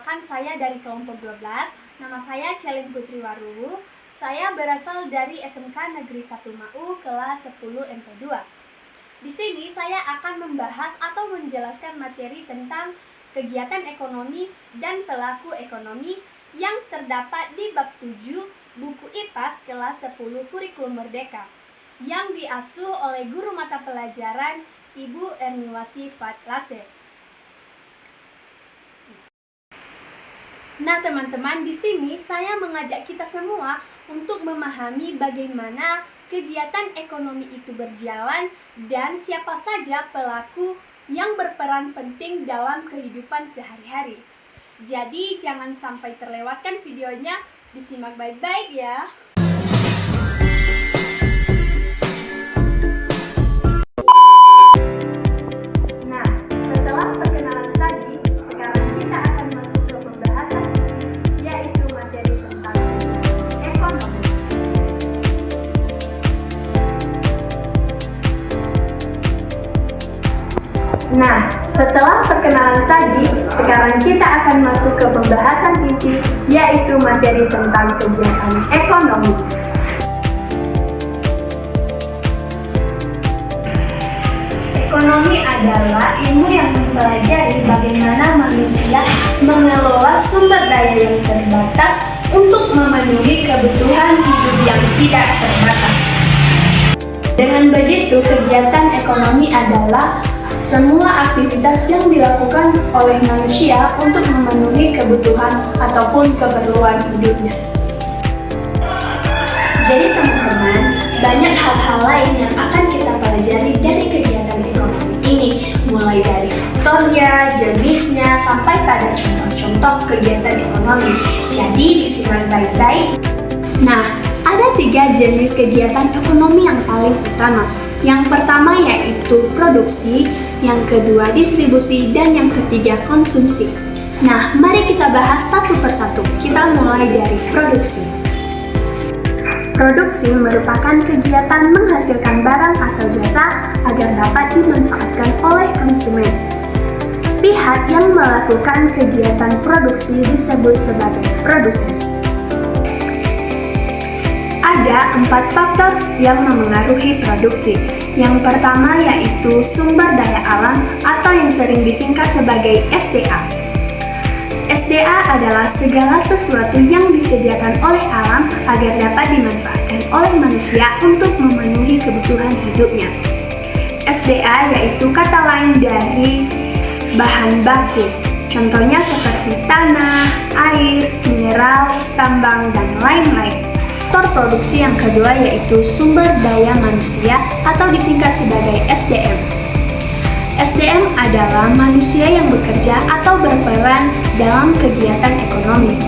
Perkenalkan, saya dari kelompok 12. Nama saya Celin Putri Waru. Saya berasal dari SMK Negeri 1 Mau kelas 10 MP2. Di sini saya akan membahas atau menjelaskan materi tentang kegiatan ekonomi dan pelaku ekonomi yang terdapat di bab 7 buku IPAS kelas 10 Kurikulum Merdeka yang diasuh oleh guru mata pelajaran Ibu Erniwati Fatlase. Nah teman-teman, di sini saya mengajak kita semua untuk memahami bagaimana kegiatan ekonomi itu berjalan dan siapa saja pelaku yang berperan penting dalam kehidupan sehari-hari. Jadi jangan sampai terlewatkan videonya, disimak baik-baik ya. Nah, setelah perkenalan tadi, sekarang kita akan masuk ke pembahasan yaitu materi tentang ekonomi. Nah, setelah perkenalan tadi, sekarang kita akan masuk ke pembahasan inti, yaitu materi tentang kegiatan ekonomi. Ekonomi adalah ilmu yang mempelajari bagaimana manusia mengelola sumber daya yang terbatas untuk memenuhi kebutuhan hidup yang tidak terbatas. Dengan begitu, kegiatan ekonomi adalah semua aktivitas yang dilakukan oleh manusia untuk memenuhi kebutuhan ataupun keperluan hidupnya. Jadi teman-teman, banyak hal-hal lain yang akan kita pelajari dari kegiatan ekonomi ini, mulai dari faktornya, jenisnya, sampai pada contoh-contoh kegiatan ekonomi. Jadi disimak baik-baik. Nah, ada 3 jenis kegiatan ekonomi yang paling utama. Yang pertama yaitu produksi, yang kedua distribusi, dan yang ketiga konsumsi. Nah, mari kita bahas satu persatu. Kita mulai dari produksi. Produksi merupakan kegiatan menghasilkan barang atau jasa agar dapat dimanfaatkan oleh konsumen. Pihak yang melakukan kegiatan produksi disebut sebagai produsen. Ada 4 faktor yang memengaruhi produksi. Yang pertama yaitu sumber daya alam atau yang sering disingkat sebagai SDA. SDA adalah segala sesuatu yang disediakan oleh alam agar dapat dimanfaatkan oleh manusia untuk memenuhi kebutuhan hidupnya. SDA yaitu kata lain dari bahan baku. Contohnya seperti tanah, air, mineral, tambang, dan lain-lain. Faktor produksi yang kedua yaitu sumber daya manusia atau disingkat sebagai SDM. SDM adalah manusia yang bekerja atau berperan dalam kegiatan ekonomi.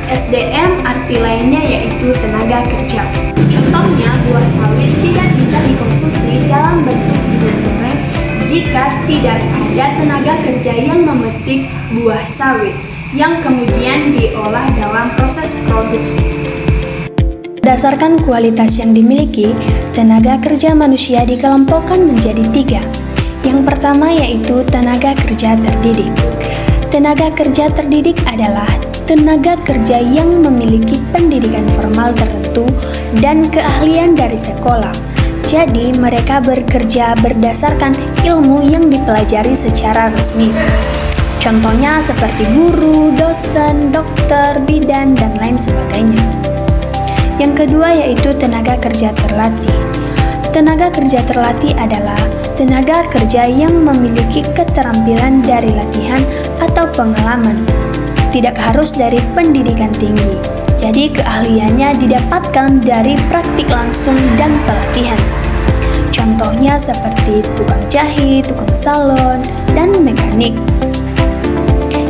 SDM arti lainnya yaitu tenaga kerja. Contohnya, buah sawit tidak bisa dikonsumsi dalam bentuk minyak goreng jika tidak ada tenaga kerja yang memetik buah sawit yang kemudian diolah dalam proses produksi. Berdasarkan kualitas yang dimiliki, tenaga kerja manusia dikelompokkan menjadi 3. Yang pertama yaitu tenaga kerja terdidik. Tenaga kerja terdidik adalah tenaga kerja yang memiliki pendidikan formal tertentu dan keahlian dari sekolah. Jadi, mereka bekerja berdasarkan ilmu yang dipelajari secara resmi. Contohnya seperti guru, dosen, dokter, bidan, dan lain sebagainya. Yang kedua yaitu tenaga kerja terlatih. Tenaga kerja terlatih adalah tenaga kerja yang memiliki keterampilan dari latihan atau pengalaman. Tidak harus dari pendidikan tinggi. Jadi keahliannya didapatkan dari praktik langsung dan pelatihan. Contohnya seperti tukang jahit, tukang salon, dan mekanik.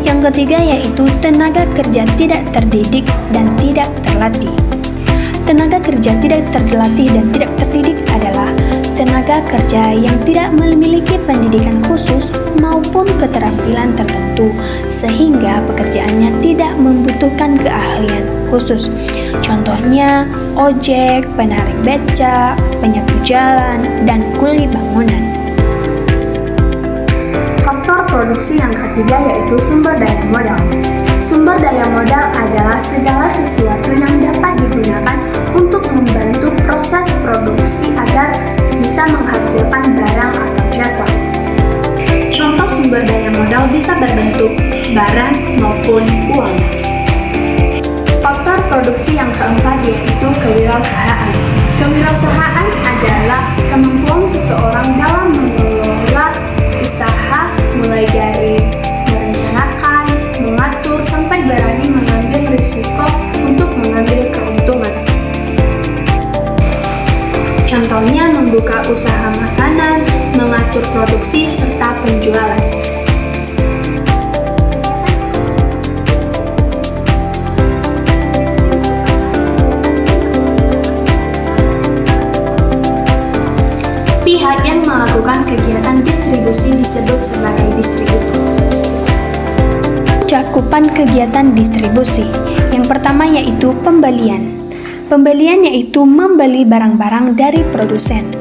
Yang ketiga yaitu tenaga kerja tidak terdidik dan tidak terlatih. Tenaga kerja tidak terlatih dan tidak terdidik adalah tenaga kerja yang tidak memiliki pendidikan khusus maupun keterampilan tertentu sehingga pekerjaannya tidak membutuhkan keahlian khusus. Contohnya ojek, penarik beca, penyapu jalan, dan kuli bangunan. Faktor produksi yang ketiga yaitu sumber daya modal. Sumber daya modal adalah segala sesuatu yang dapat digunakan untuk membantu proses produksi agar bisa menghasilkan barang atau jasa. Contoh sumber daya modal bisa berbentuk barang maupun uang. Faktor produksi yang keempat yaitu kewirausahaan. Kewirausahaan adalah kemampuan seseorang dalam mengelola usaha, mulai dari merencanakan, mengatur, sampai berani mengambil risiko untuk mengambil keuntungan. Contohnya membuka usaha makanan, mengatur produksi, serta penjualan. Pihak yang melakukan kegiatan distribusi disebut sebagai distributor. Cakupan kegiatan distribusi. Yang pertama yaitu pembelian. Pembelian yaitu membeli barang-barang dari produsen.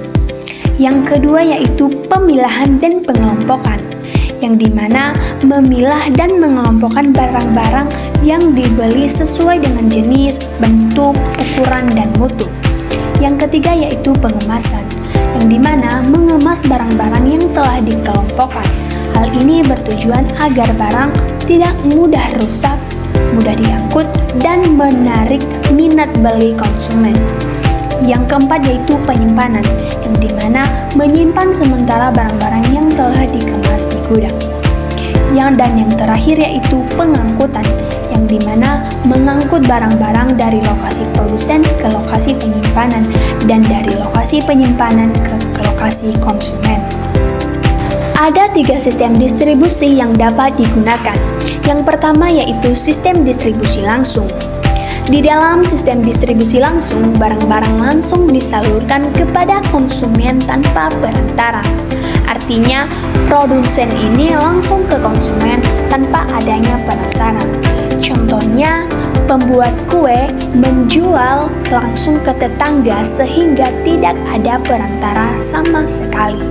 Yang kedua yaitu pemilahan dan pengelompokan, yang dimana memilah dan mengelompokkan barang-barang yang dibeli sesuai dengan jenis, bentuk, ukuran, dan mutu. Yang ketiga yaitu pengemasan, yang dimana mengemas barang-barang yang telah dikelompokkan. Hal ini bertujuan agar barang tidak mudah rusak, mudah diangkut, dan menarik minat beli konsumen. Yang keempat yaitu penyimpanan, yang dimana menyimpan sementara barang-barang yang telah dikemas di gudang. Yang terakhir yaitu pengangkutan, yang dimana mengangkut barang-barang dari lokasi produsen ke lokasi penyimpanan dan dari lokasi penyimpanan ke lokasi konsumen. Ada 3 sistem distribusi yang dapat digunakan. Yang pertama yaitu sistem distribusi langsung. Di dalam sistem distribusi langsung, barang-barang langsung disalurkan kepada konsumen tanpa perantara. Artinya, produsen ini langsung ke konsumen tanpa adanya perantara. Contohnya, pembuat kue menjual langsung ke tetangga sehingga tidak ada perantara sama sekali.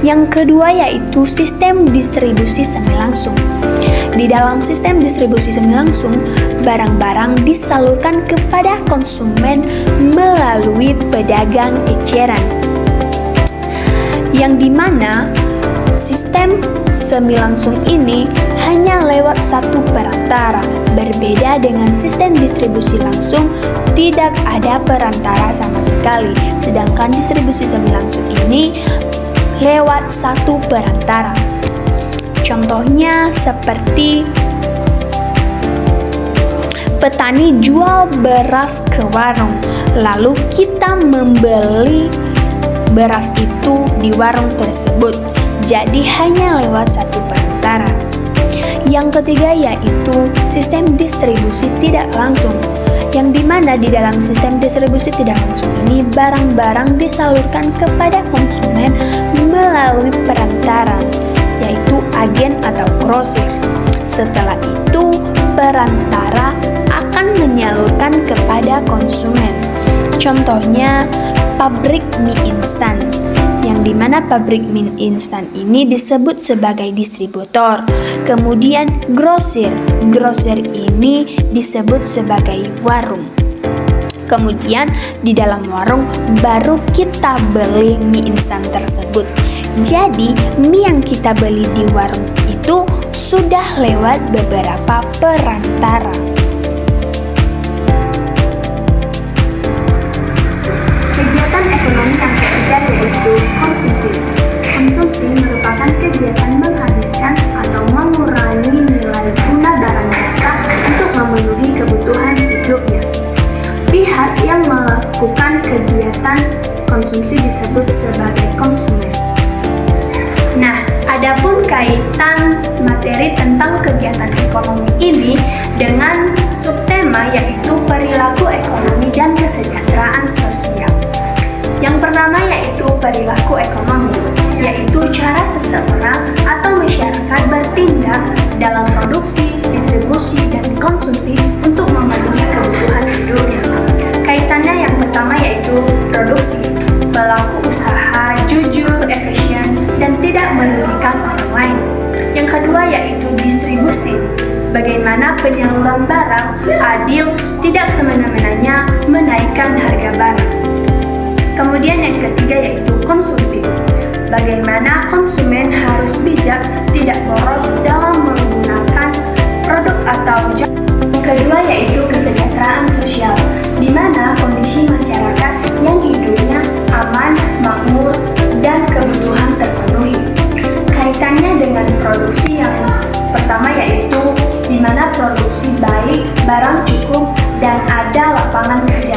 Yang kedua yaitu sistem distribusi semi langsung. Di dalam sistem distribusi semi langsung, barang-barang disalurkan kepada konsumen melalui pedagang eceran. Yang dimana sistem semi langsung ini hanya lewat satu perantara, berbeda dengan sistem distribusi langsung tidak ada perantara sama sekali. Sedangkan distribusi semi langsung ini lewat satu perantara. Contohnya seperti petani jual beras ke warung, lalu kita membeli beras itu di warung tersebut. Jadi hanya lewat satu perantara. Yang ketiga yaitu sistem distribusi tidak langsung, yang dimana di dalam sistem distribusi tidak langsung ini barang-barang disalurkan kepada konsumen melalui perantara, yaitu agen atau grosir. Setelah itu, perantara akan menyalurkan kepada konsumen. Contohnya, pabrik mie instan, yang dimana pabrik mie instan ini disebut sebagai distributor. Kemudian grosir ini disebut sebagai warung. Kemudian di dalam warung baru kita beli mie instan tersebut. Jadi mie yang kita beli di warung itu sudah lewat beberapa perantara. Kegiatan ekonomi yang ketiga yaitu konsumsi. Konsumsi merupakan kegiatan menghabiskan atau mengurangi nilai guna barang jasa untuk memenuhi kebutuhan hidupnya. Pihak yang melakukan kegiatan konsumsi disebut sebagai konsumen. Nah, adapun kaitan materi tentang kegiatan ekonomi ini dengan subtema yaitu perilaku ekonomi dan kesejahteraan sosial. Yang pertama yaitu perilaku ekonomi, yaitu cara seseorang atau masyarakat bertindak dalam produksi, distribusi, dan konsumsi untuk memenuhi kebutuhan hidupnya. Kaitannya yang pertama yaitu produksi, pelaku usaha jujur, efisien, dan tidak merugikan orang lain. Yang mana penyaluran barang adil, tidak semena-menanya menaikkan harga barang. Kemudian yang ketiga yaitu konsumsi. Bagaimana konsumen harus bijak, tidak boros dalam menggunakan produk atau jasa. Yang kedua yaitu kesejahteraan sosial, di mana kondisi masyarakat yang hidupnya aman, makmur, dan kebutuhan terpenuhi. Kaitannya dengan produksi yang pertama yaitu di mana produksi baik, barang cukup, dan ada lapangan kerja.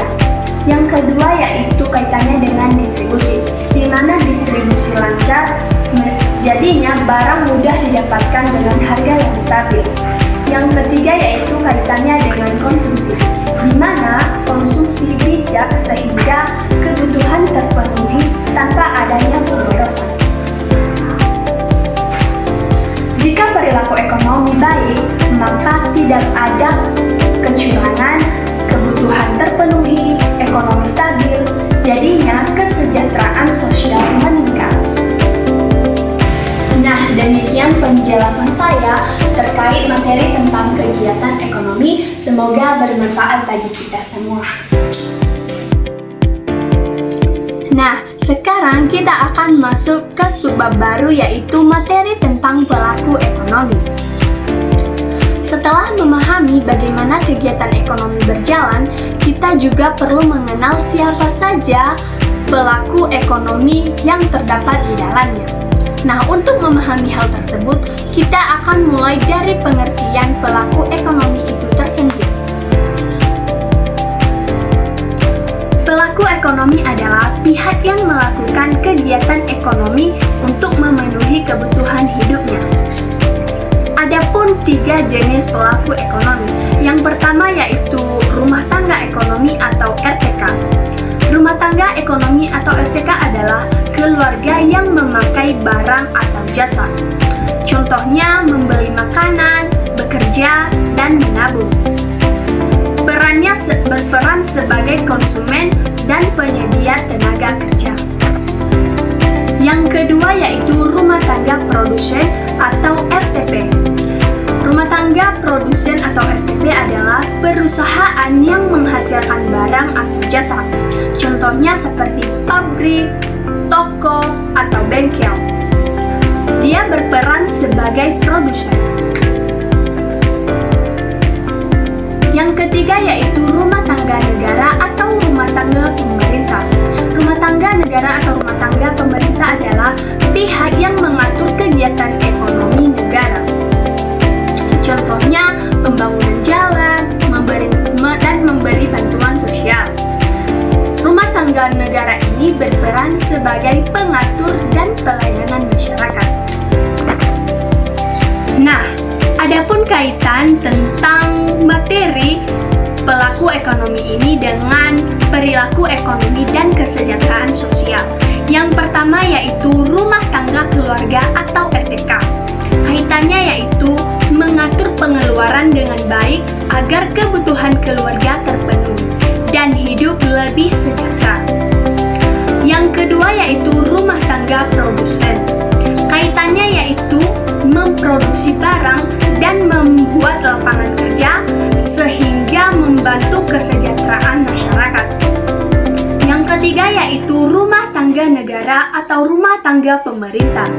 Yang kedua yaitu kaitannya dengan distribusi, di mana distribusi lancar, jadinya barang mudah didapatkan dengan harga yang stabil. Yang ketiga yaitu kaitannya dengan konsumsi, di mana konsumsi bijak sehingga kebutuhan terpenuhi tanpa adanya pemborosan. Jika perilaku ekonomi baik, maka tidak ada kecurangan, kebutuhan terpenuhi, ekonomi stabil, jadinya kesejahteraan sosial meningkat. Nah, demikian penjelasan saya terkait materi tentang kegiatan ekonomi. Semoga bermanfaat bagi kita semua. Nah, sekarang kita akan masuk ke subbab baru yaitu materi tentang pelaku ekonomi. Setelah memahami bagaimana kegiatan ekonomi berjalan, kita juga perlu mengenal siapa saja pelaku ekonomi yang terdapat di dalamnya. Nah, untuk memahami hal tersebut, kita akan mulai dari pengertian pelaku ekonomi itu tersendiri. Pelaku ekonomi adalah pihak yang melakukan kegiatan ekonomi untuk memenuhi kebutuhan hidupnya. Adapun 3 jenis pelaku ekonomi. Yang pertama yaitu rumah tangga ekonomi atau RTK. Rumah tangga ekonomi atau RTK adalah keluarga yang memakai barang atau jasa. Contohnya membeli makanan, bekerja, dan menabung. Perannya berperan sebagai konsumen dan penyedia tenaga kerja. Yang kedua yaitu rumah tangga produsen atau RTP. Rumah tangga produsen atau RTP adalah perusahaan yang menghasilkan barang atau jasa. Contohnya seperti pabrik, toko, atau bengkel. Dia berperan sebagai produsen. Yang ketiga yaitu rumah tangga negara atau rumah tangga pemerintah. Rumah tangga negara atau rumah tangga pemerintah adalah pihak yang mengatur kegiatan ekonomi negara. Contohnya pembangunan jalan, dan memberi bantuan sosial. Rumah tangga negara ini berperan sebagai pengatur dan pelayanan masyarakat. Nah, adapun kaitan tentang materi pelaku ekonomi ini dengan perilaku ekonomi dan kesejahteraan sosial. Yang pertama yaitu rumah tangga keluarga atau RTK. Kaitannya yaitu mengatur pengeluaran dengan baik agar kebutuhan keluarga terpenuhi dan hidup lebih sejahtera. Yang kedua yaitu rumah tangga produsen. Kaitannya yaitu memproduksi barang dan membuat lapangan kerja sehingga membantu kesejahteraan masyarakat. Yang ketiga yaitu rumah tangga negara atau rumah tangga pemerintah.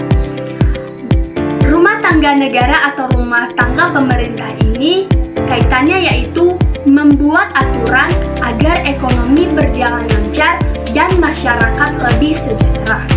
Rumah tangga negara atau rumah tangga pemerintah ini kaitannya yaitu membuat aturan agar ekonomi berjalan lancar dan masyarakat lebih sejahtera.